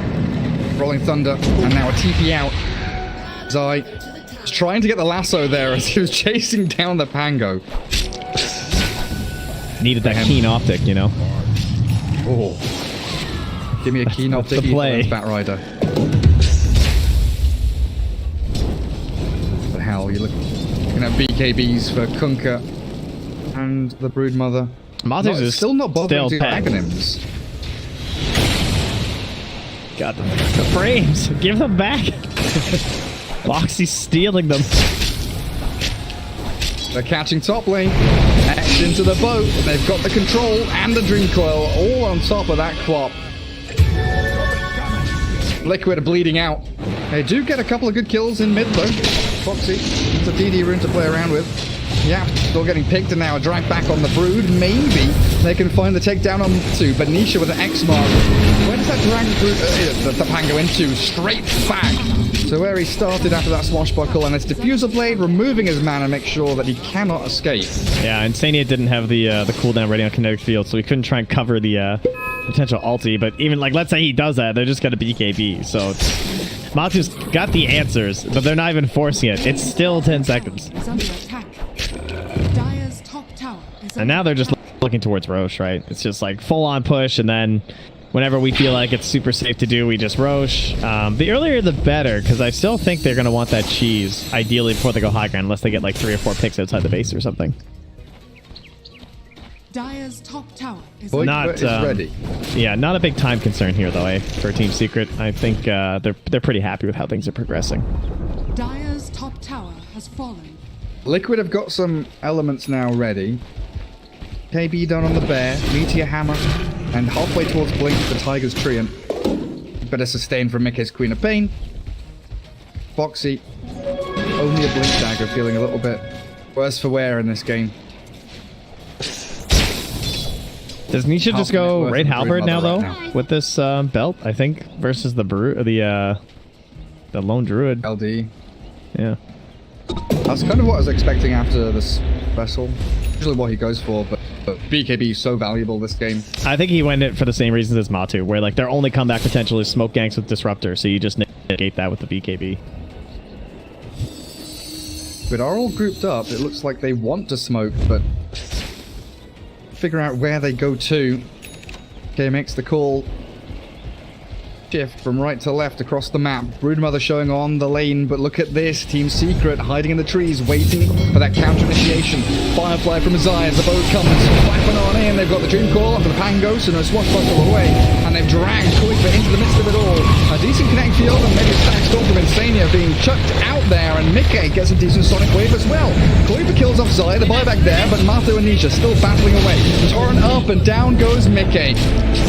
Rolling Thunder, and now a TP out. Zai is trying to get the lasso there as he was chasing down the Pango. Needed that keen optic, you know? Oh. Give me a keen optic, Bat Rider. What the hell? You're looking at BKBs for Kunkka and the Broodmother. Mazus is still not bothering to packed. Aghanims. God, the frames. Give them back. Boxy's stealing them. They're catching top lane. X into the boat. They've got the control and the Dream Coil all on top of that Quap. Liquid are bleeding out. They do get a couple of good kills in mid though. Foxy, it's a DD rune to play around with. Yeah, still getting picked and now a drag back on the Brood. Maybe they can find the takedown on 2, but Nisha with an X mark. Where does that drag the Pango into? Straight back. So where he started after that swashbuckle, and it's Diffuser Blade removing his mana, make sure that he cannot escape. Yeah, Insania didn't have the cooldown ready on Kinetic Field, so he couldn't try and cover the potential ulti. But even, like, let's say he does that, they're just going to BKB. So Matsu's got the answers, but they're not even forcing it. It's still 10 seconds. And now they're just looking towards Roche, right? It's just like full-on push, and then whenever we feel like it's super safe to do, we just Roche. The earlier the better, because I still think they're going to want that cheese, ideally before they go high ground, unless they get like 3 or 4 picks outside the base or something. Dire's top tower is not ready. Yeah, not a big time concern here, though, for Team Secret. I think they're pretty happy with how things are progressing. Dire's top tower has has fallen. Liquid have got some elements now ready. KB down on the bear, Meteor Hammer, and halfway towards Blink the Tiger's Treant. Better sustain from Mickey's Queen of Pain. Foxy, only a Blink Dagger, feeling a little bit worse for wear in this game. Does Nisha just go right halberd now, though, now. with this belt? I think versus the lone druid. LD. Yeah. That's kind of what I was expecting after this vessel. Usually what he goes for, but BKB is so valuable this game. I think he went it for the same reasons as Matu, where like their only comeback potential is smoke ganks with Disruptor, so you just negate that with the BKB. But are all grouped up. It looks like they want to smoke, but figure out where they go to. Okay, makes the call. Shift from right to left across the map. Broodmother showing on the lane, but look at this. Team Secret hiding in the trees, waiting for that counter initiation. Firefly from Zai as the boat comes, flapping on in. They've got the Dream Call onto the Pangos and a swashbuckle away, and they've dragged Kuiper into the midst of it all. A decent connect field and maybe a stack storm from Insania being chucked out there, and Mickey gets a decent Sonic Wave as well. Kuiper kills off Zai, the buyback there, but Mathu and Nisha still battling away. Torrent up and down goes Mickey.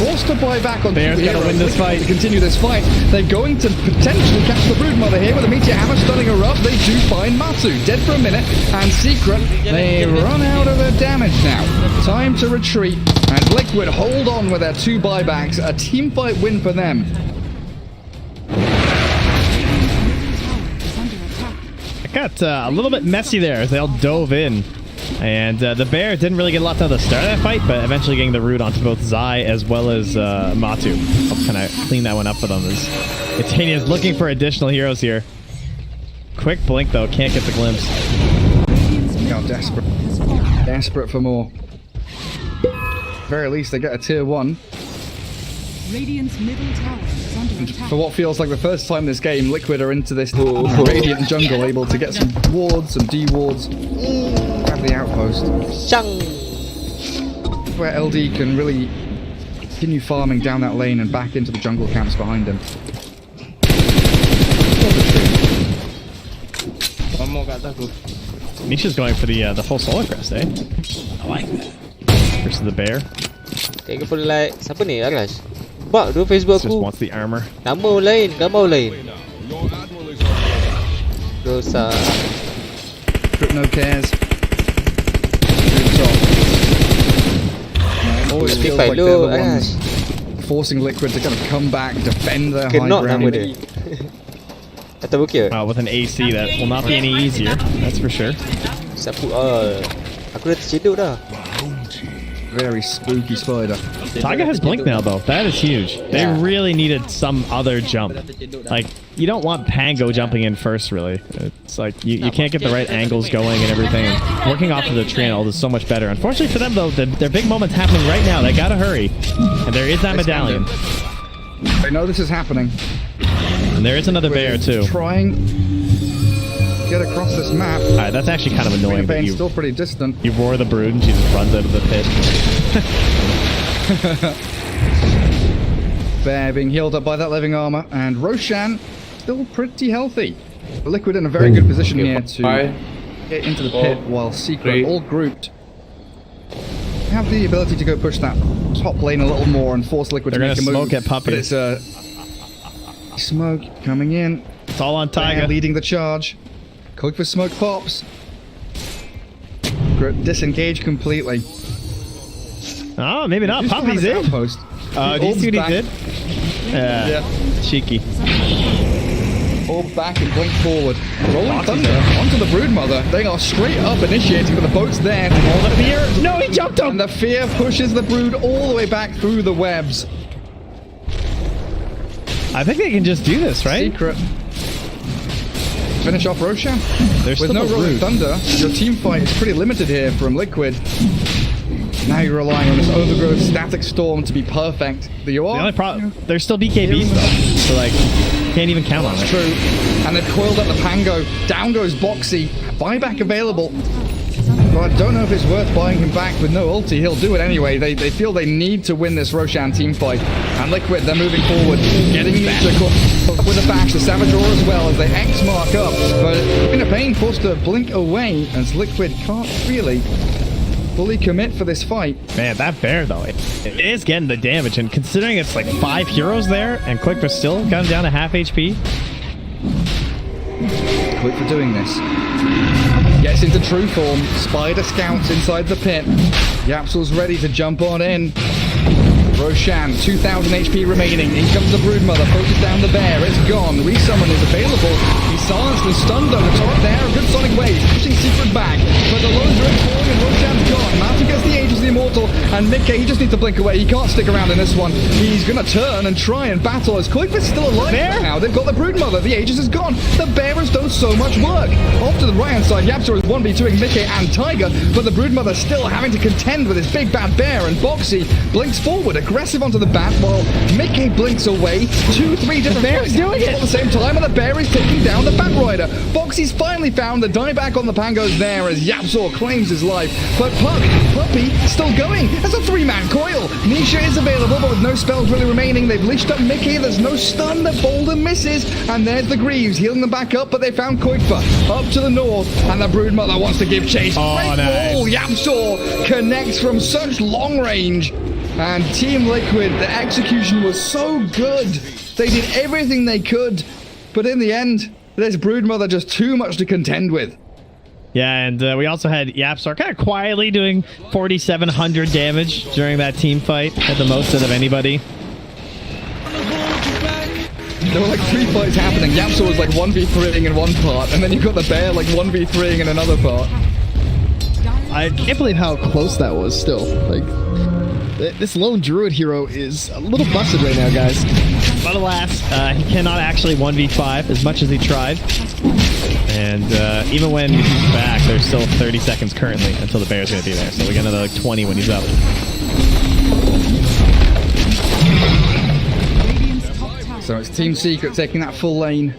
Forced to buy back on Bear's gotta win this fight. To continue this fight. They're going to potentially catch the Broodmother here with a Meteor Hammer stunning her up. They do find Matsu, dead for a minute, and Secret, they run out of their damage now. Time to retreat, and Liquid hold on with their 2 buybacks. A team fight win for them. It got a little bit messy there as they all dove in. And the bear didn't really get a lot out of the start of that fight, but eventually getting the root onto both Zai as well as Matu. Helped kind of clean that one up for them as Itania's looking for additional heroes here. Quick blink though, can't get the glimpse. Now desperate. Desperate for more. Very least they get a tier 1. Radiant's middle tower is under attack. For what feels like the first time this game, Liquid are into this Radiant jungle, able to get some wards, some D-wards. Grab the outpost. Where LD can really continue farming down that lane and back into the jungle camps behind him. Nisha's going for the full solar crest, eh? I like that. Versus the bear. Kayak pun like siapa ni Arash? Bak dulu Facebook Just aku. wants the armor. Nama lain, gambar lain. Dosa. Trip no cares. Always feels like they're the ones forcing Liquid to kind of come back, defend their high Kenok nama ground. dia. Atau bukit? With an AC that will not be any easier, that's for sure. Sapu aku dah terceduk dah. Very spooky spider. Taiga has blink now though. That is huge. They really needed some other jump. Like, you don't want Pango jumping in first, really. It's like, you can't get the right angles going and everything. And working off of the tree and all is so much better. Unfortunately for them though, their big moment's happening right now. They gotta hurry. And there is that medallion. They know this is happening. And there is another bear too. Trying to get across this map. Alright, that's actually kind of annoying that Still pretty distant. you roar the brood and she just runs out of the pit. Bear being healed up by that living armor, and Roshan still pretty healthy. Liquid in a very good position here to get into the pit while Secret, all grouped, have the ability to go push that top lane a little more and force Liquid to make a move. They're gonna smoke at Puppy. But it's a smoke coming in. It's all on Bear Taiga. leading the charge. Quick for smoke pops. Disengage completely. Oh, maybe not. Used to have Puppy's his in. outpost. Do you see what he did? Yeah. Cheeky. All back and blink forward. Rolling Thunder onto the Broodmother. They are straight up initiating, but the boat's there. All the fear. No, he jumped him. And the fear pushes the Brood all the way back through the webs. I think they can just do this, right? Secret. Finish off Roshan. There's With still no a Rolling Brood. Thunder, your team fight is pretty limited here from Liquid. Now you're relying on this overgrowth static storm to be perfect. But you The are. only problem, there's still BKB stuff, so like, can't even count on it. True. And they've coiled up the Pango. Down goes Boxy. Buyback available. but don't know if it's worth buying him back with no ulti. He'll do it anyway. They feel they need to win this Roshan team fight. And Liquid, they're moving forward, getting to with a bash, the Savage Roar as well as they X mark up. But in a pain, forced to blink away as Liquid can't really fully commit for this fight. Man, that bear though, it is getting the damage, and considering it's like 5 heroes there, and Quick was still got him down to half HP. Quick for doing this. Gets into true form. Spider scouts inside the pit. Yapsel's ready to jump on in. Roshan, 2,000 HP remaining. In comes the Broodmother. Focus down the bear. It's gone. Resummon is available. He's silenced and stunned though. The torrent there. A good sonic wave. Pushing Secret back. But the lone druid's falling and Roshan's gone. Mountain gets the Aegis of the Immortal. And Mickey, he just needs to blink away. He can't stick around in this one. He's going to turn and try and battle as Koipa's still alive now. They've got the Broodmother. The Aegis is gone. The bear has done so much work. Off to the right-hand side, Yapsa is 1v2ing Mickey and Tiger. But the Broodmother still having to contend with his big bad bear. And Boxy blinks forward. Aggressive onto the bat while Mickey blinks away. 2-3 different bears doing it at the same time, and the bear is taking down the Bat Rider. Boxy's finally found the dieback on the Pangos there as Yapsor claims his life. But Puppy still going. There's a 3-man coil. Nisha is available, but with no spells really remaining. They've leashed up Mickey. There's no stun. The boulder misses, and there's the Greaves healing them back up. But they found Koipa up to the north, and the Broodmother wants to give chase. Oh, nice. Yapsor connects from such long range. And Team Liquid, the execution was so good. They did everything they could. But in the end, this Broodmother just too much to contend with. Yeah, and we also had Yapsar kind of quietly doing 4,700 damage during that team fight. Had the most out of anybody. There were like 3 fights happening. Yapsar was like 1v3ing in one part, and then you got the bear like 1v3ing in another part. I can't believe how close that was still. Like, this lone druid hero is a little busted right now, guys. But alas, he cannot actually 1v5 as much as he tried. And even when he's back, there's still 30 seconds currently until the bear's going to be there. So we got another like 20 when he's up. So it's Team Secret taking that full lane.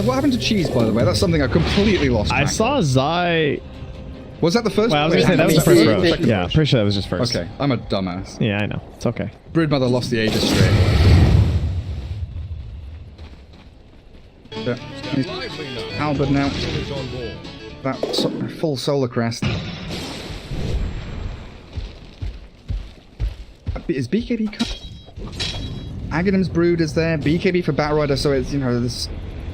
What happened to Cheese, by the way? That's something I completely lost track I saw Zai... Was that the first? Well, I was going to say that was the first row. Yeah, pretty sure that was just first. Okay, I'm a dumbass. Yeah, I know. It's okay. Broodmother lost the Aegis straight. Yeah. Albert now. That full solar crest. Is BKB Aghanim's Brood is there. BKB for Bat Rider, so it's, you know, this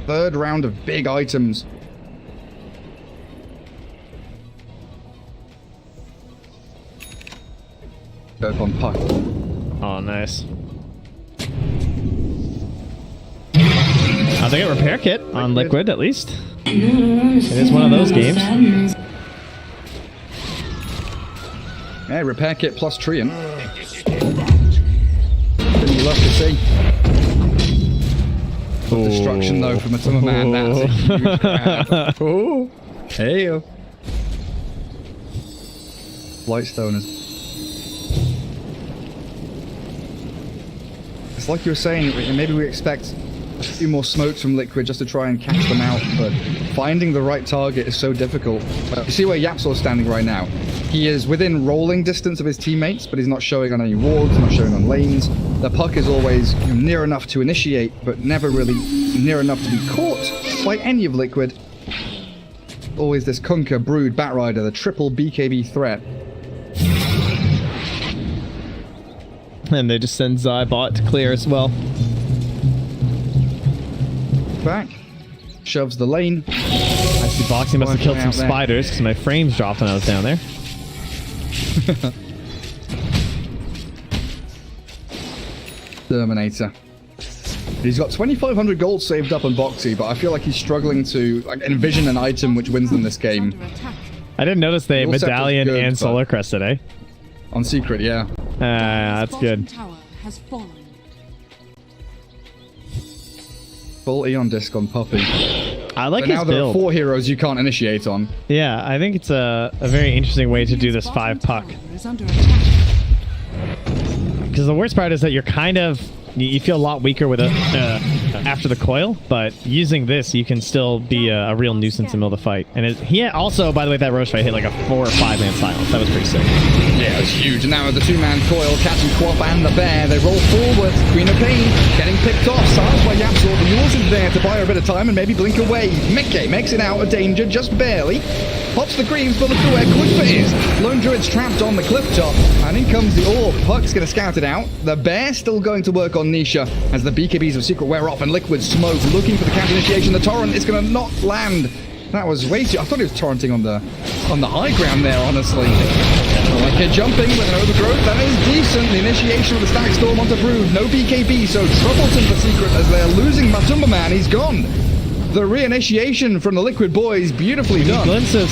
third round of big items. On puck. Oh, nice. They get repair kit on Liquid, at least. It is one of those games. Yeah, repair kit plus Treant. Wouldn't you love to see? Destruction though from a Summer Man. That's a huge grab. Oh, hey. Lightstone is. It's like you were saying, maybe we expect a few more smokes from Liquid just to try and catch them out, but finding the right target is so difficult. You see where Yapsor's standing right now. He is within rolling distance of his teammates, but he's not showing on any wards, not showing on lanes. The puck is always near enough to initiate, but never really near enough to be caught by any of Liquid. Always this Kunkka, Brood, Bat Rider, the triple BKB threat. And they just send Zybot to clear as well. Back. Shoves the lane. I see Boxy must have killed some spiders because my frames dropped when I was down there. Terminator. He's got 2,500 gold saved up on Boxy, but I feel like he's struggling to envision an item which wins them this game. I didn't notice they Medallion good, and Solar Crest today. On Secret, yeah. That's good. Tower has fallen. Full Eon disc on Puppy. I like but his now there build. are 4 heroes you can't initiate on. Yeah, I think it's a very interesting way to do this 5 puck. Because the worst part is that you're kind of... You feel a lot weaker with a after the coil, but using this, you can still be a real nuisance in the middle of the fight. And he also, by the way, that Roche fight hit like a 4 or 5 man silence. That was pretty sick. Yeah, it was huge. And now with the two-man coil, catching Quap and the bear, they roll forward. Queen of Pain getting picked off. Silenced by Yapsor. The Yours is there to buy her a bit of time and maybe blink away. Mickey makes it out of danger, just barely. Pops the creams, but look at where Quickfoot is. Lone Druid's trapped on the cliff top. And in comes the orb. Puck's going to scout it out. The bear still going to work on Nisha as the BKBs of Secret wear off and Liquid smoke looking for the counter initiation. The torrent is going to not land. That was way too... I thought he was torrenting on the high ground there, honestly. Like jumping with an overgrowth. That is decent. The initiation of the Static Storm onto Brood. No BKB, so troublesome for Secret as they're losing Matumba Man. He's gone. The reinitiation from the Liquid boys, beautifully done. Glimpses.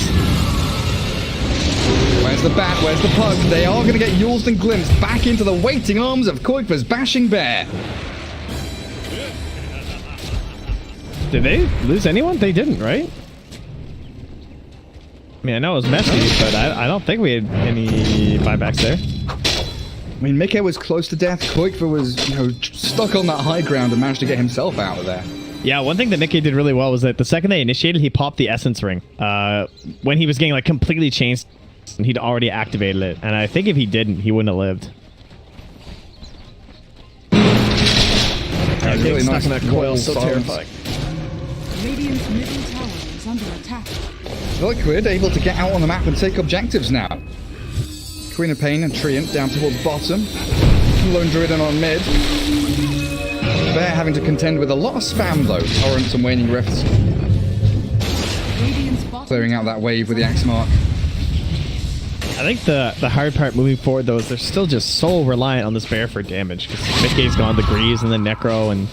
Where's the bat? Where's the pug? They are going to get Yulst and glimpsed back into the waiting arms of Koikva's bashing bear. Did they lose anyone? They didn't, right? I mean, I know it was messy, but I don't think we had any buybacks there. I mean, Mickey was close to death. Koikva was, stuck on that high ground and managed to get himself out of there. Yeah, one thing that Mickey did really well was that the second they initiated, he popped the Essence Ring. When he was getting like completely changed, and he'd already activated it. And I think if he didn't, he wouldn't have lived. Really stuck nice in that coil, so silence. terrifying. Radiant's middle tower is under attack. Liquid able to get out on the map and take objectives now. Queen of Pain and Treant down towards bottom. Lone Druid in on mid. Bear having to contend with a lot of spam though. Torrents and Waning Rifts. Radiant's bottom Clearing out that wave with the Axe Mark. I think the hard part moving forward, though, is they're still just so reliant on this bear for damage. Because Mickey's gone the Greaves and the Necro, and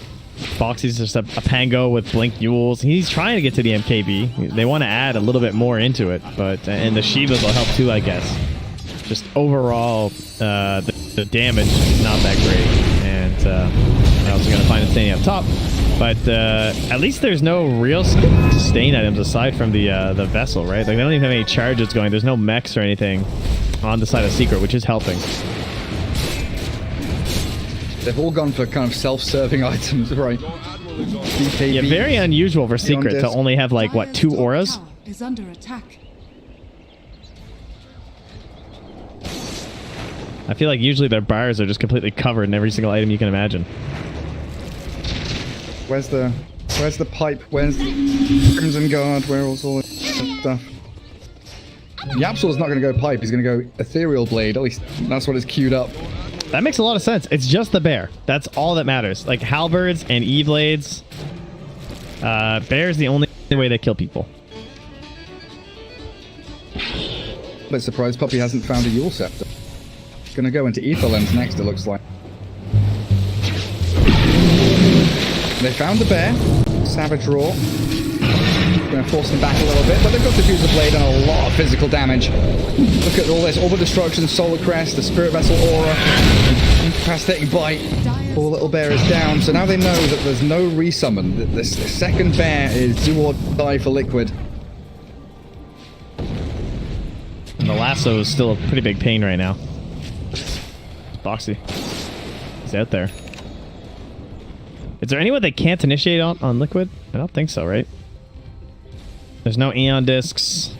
Foxy's just a Pango with Blink Yules. He's trying to get to the MKB. They want to add a little bit more into it, but and the Shivas will help too, I guess. Just overall, the damage is not that great. And I also got to find Insanity up top. But at least there's no real sustain items aside from the vessel, right? Like they don't even have any charges going. There's no mechs or anything on the side of Secret, which is helping. They've all gone for kind of self-serving items, right? BKB, Yeah, very unusual for Secret to only have like what, 2 auras? tower is under attack. I feel like usually their bars are just completely covered in every single item you can imagine. Where's the pipe? Where's the Crimson Guard? Where's all this stuff? Yapsor's not going to go pipe. He's going to go Ethereal Blade. At least that's what is queued up. That makes a lot of sense. It's just the bear. That's all that matters. Like halberds and E-blades. Bear's the only way they kill people. But surprised Puppy hasn't found a Yule Scepter. Going to go into Ether Lens next, it looks like. They found the bear. Savage Roar. Going to force them back a little bit, but they've got Diffuser Blade and a lot of physical damage. Look at all this. Orbital Destruction, Solar Crest, the Spirit Vessel Aura, Incapacitating Bite. Poor little bear is down, so now they know that there's no resummon. This second bear is do or die for Liquid. And the lasso is still a pretty big pain right now. Boxy. He's out there. Is there anyone they can't initiate on Liquid? I don't think so, right? There's no Aeon Discs.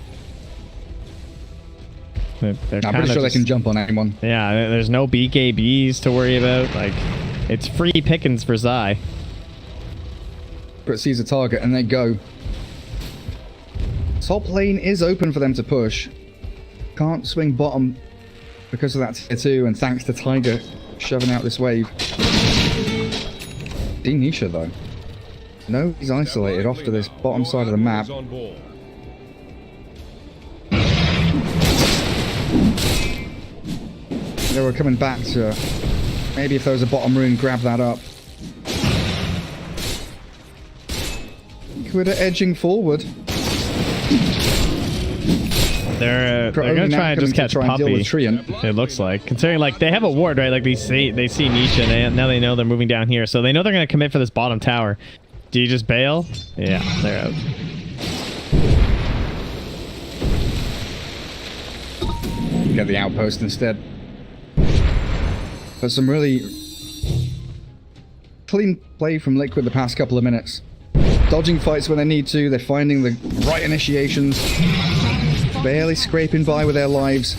They're I'm pretty sure they can jump on anyone. Yeah, there's no BKBs to worry about. Like, it's free pickings for Zai. But sees a target and they go. Top lane is open for them to push. Can't swing bottom because of that tier 2, and thanks to Tiger shoving out this wave. Nisha though. No, he's isolated off to this bottom side of the map. They were coming back to maybe if there was a bottom rune, grab that up. Quidder edging forward. They're gonna try and just catch Puppy. It looks like, considering like they have a ward, right? Like they see Nisha, and now they know they're moving down here, so they know they're gonna commit for this bottom tower. Do you just bail? Yeah, they're out. Get the outpost instead. But some really clean play from Liquid the past couple of minutes. Dodging fights when they need to, they're finding the right initiations, barely scraping by with their lives.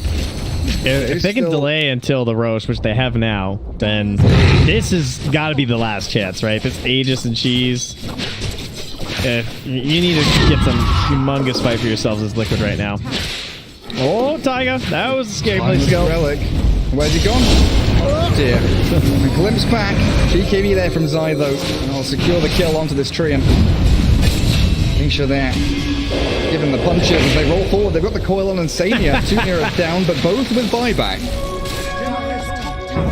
If they can delay until the Roche, which they have now, then this has got to be the last chance, right? If it's Aegis and Cheese, you need to get some humongous fight for yourselves as Liquid right now. Oh, Taiga, that was a scary place to go. Relic. Where's he gone? Oh dear. A glimpse back. BKB there from Zai though. And I'll secure the kill onto this Treant. Nisha there. Giving the punches as they roll forward. They've got the coil on Insania. 2 heroes down, but both with buyback.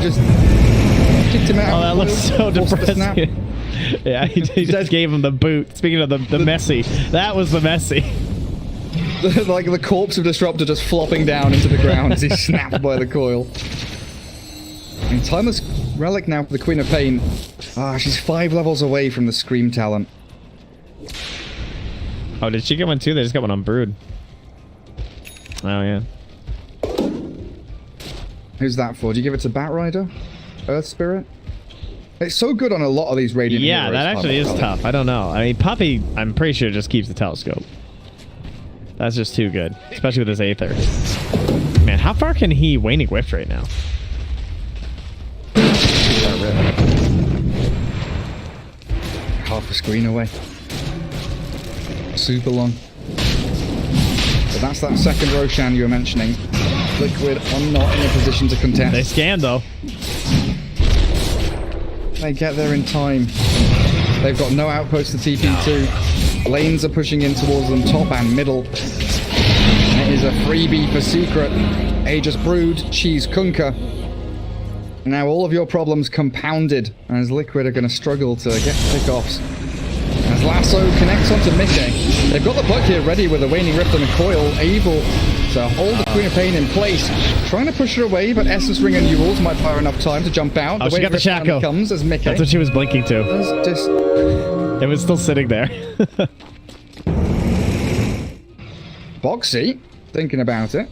Just kicked him out. Oh, that looks so depressing. Yeah, he just gave him the boot. Speaking of the messy, that was the messy. Like the corpse of Disruptor just flopping down into the ground as he's snapped by the coil. And Timeless Relic now for the Queen of Pain. Ah, she's 5 levels away from the Scream talent. Oh, did she get one too? They just got one on Brood. Oh, yeah. Who's that for? Do you give it to Batrider? Earth Spirit? It's so good on a lot of these Radiant Yeah, heroes, that actually is tough. I don't know. I mean, Puppey, I'm pretty sure just keeps the telescope. That's just too good. Especially with his Aether. Man, how far can he Waning Whiff right now? Half a screen away. Super long. But that's that second Roshan you were mentioning. Liquid are not in a position to contest. They scanned though. They get there in time. They've got no outpost to TP2. Lanes are pushing in towards them, top and middle. And it is a freebie for Secret. Aegis Brood, Cheese Kunkka. Now all of your problems compounded as Liquid are going to struggle to get pickoffs. As Lasso connects onto Mickey. They've got the puck here ready with a Waning Rift and a coil, able to hold the Queen of Pain in place. Trying to push her away, but Essence Ring and Newells might buy her enough time to jump out. Oh, she got the Shaco. Comes as Mickey. That's what she was blinking to. It was still sitting there. Boxy, thinking about it.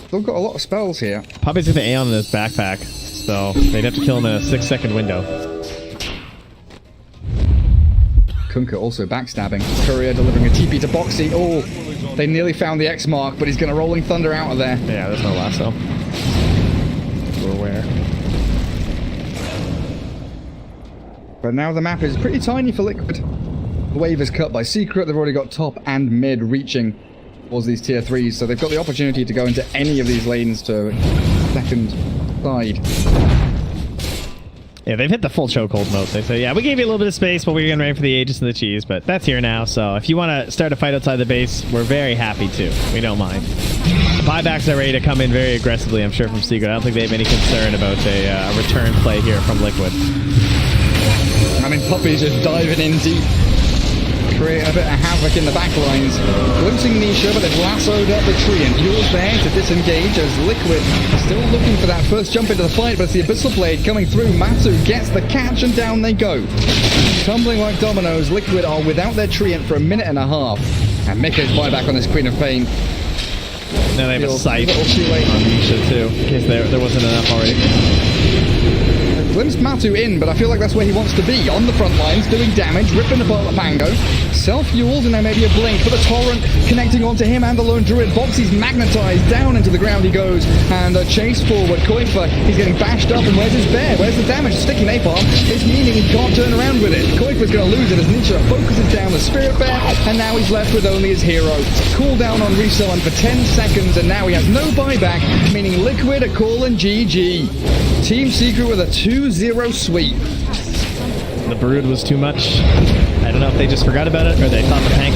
Still got a lot of spells here. Puppey's got the Aeon in his backpack, so they'd have to kill him in a 6-second window. Kunkka also backstabbing. Courier delivering a TP to Boxy. Oh, they nearly found the X mark, but he's going to Rolling Thunder out of there. Yeah, there's no lasso. We're aware. But now the map is pretty tiny for Liquid. The wave is cut by Secret. They've already got top and mid reaching towards these tier 3s, so they've got the opportunity to go into any of these lanes to second side. Yeah, they've hit the full chokehold mode. They say, yeah, we gave you a little bit of space, but we're getting ready for the Aegis and the Cheese, but that's here now, so if you want to start a fight outside the base, we're very happy to. We don't mind. The buybacks are ready to come in very aggressively, I'm sure, from Secret. I don't think they have any concern about a return play here from Liquid. I mean, Puppey's just diving in deep. Create a bit of havoc in the back lines. Glimpsing Nisha, but they've lassoed up the tree, and Yule's there to disengage as Liquid still looking for that first jump into the fight, but it's the Abyssal Blade coming through. Matsu gets the catch, and down they go. Tumbling like dominoes, Liquid are without their treant for a minute and a half. And Mikko's buyback on this Queen of Pain. Now they have a sight on Nisha too, in case there wasn't enough already. Glimpsed Matu in, but I feel like that's where he wants to be. On the front lines, doing damage, ripping apart the Mango. Self-fueled, and there may be a blink for the Torrent, connecting onto him and the Lone Druid. Boxy's magnetized, down into the ground he goes, and a chase forward. Koifa, he's getting bashed up, and where's his bear? Where's the damage? Sticky napalm, it's meaning he can't turn around with it. Koifa's going to lose it as Nietzsche focuses down the Spirit Bear, and now he's left with only his hero. Cooldown on reselling for 10 seconds, and now he has no buyback, meaning Liquid are calling GG. Team Secret with a 2-0 sweep. The Brood was too much. I don't know if they just forgot about it or they thought the tank